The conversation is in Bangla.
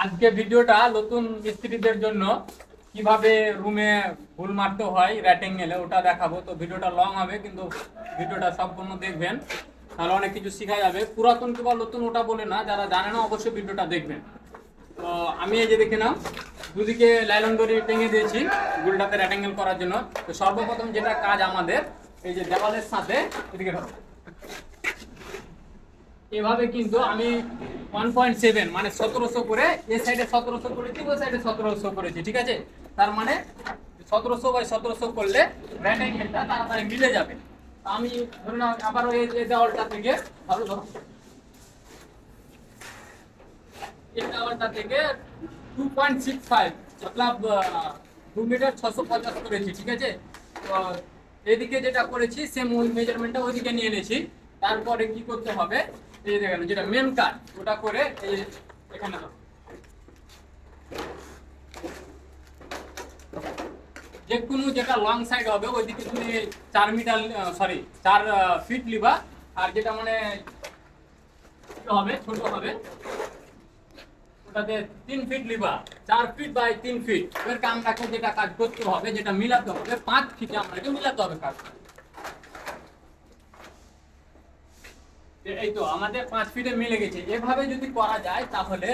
আজকে ভিডিওটা নতুন মিস্ত্রিদের জন্য কিভাবে রুমে ভুল মারতে হয় রেক্টেঙ্গেলে ওটা দেখাবো। তো ভিডিওটা লং হবে, কিন্তু ভিডিওটা সম্পূর্ণ দেখবেন, তাহলে অনেক কিছু শেখা যাবে। পুরাতন কিংবা নতুন ওটা বলে না, যারা জানে না অবশ্যই ভিডিওটা দেখবেন। তো আমি এই যে দেখে নাও, দুদিকে লাইলন দড়ি টেঙে দিয়েছি গুলটাতে রেক্টেঙ্গেল করার জন্য। তো সর্বপ্রথম যেটা কাজ আমাদের, এই যে দেওয়ালের সাথে এদিকে ধরো, এভাবে কিন্তু আমি 1.7 মানে 1700 করে, এ সাইডে 1700 করেছি, ওই সাইডে 1700 করেছি, ঠিক আছে? তার মানে 1700 বাই 1700 করলে রেক্টেঙ্গেলটা তাড়াতাড়ি মিলে যাবে। আমি ধরে নাও আবার এই দেওয়ালটা থেকে ধরো ধরো এই দেওয়ালটা থেকে 2.65 মতলব 2 মিটার 650 করেছি, ঠিক আছে? তো এদিকে যেটা করেছি সেম ওই মেজারমেন্টটা ওইদিকে নিয়ে এনেছি। তারপরে কি করতে হবে, এই দেখেন যেটা মেন কাজ ওটা করে এই এখানে দাও, যে কোনো যেটা লং সাইড হবে ওইদিকে তুমি 4 মিটার, সরি 4 ফিট লিবা। আর যেটা মানে হবে ছোট হবে ওটাতে 3 ফিট লিবা, 4 ফিট বাই 3 ফিট। এর কামটাকে যেটা কাজ করতে হবে, যেটা মিলাতে হবে 5 ফিটে আমাকে মিলাতে হবে কাজ। এই তো আমাদের 5 ফিটে মিলে গেছে। এভাবে যদি করা যায় তাহলে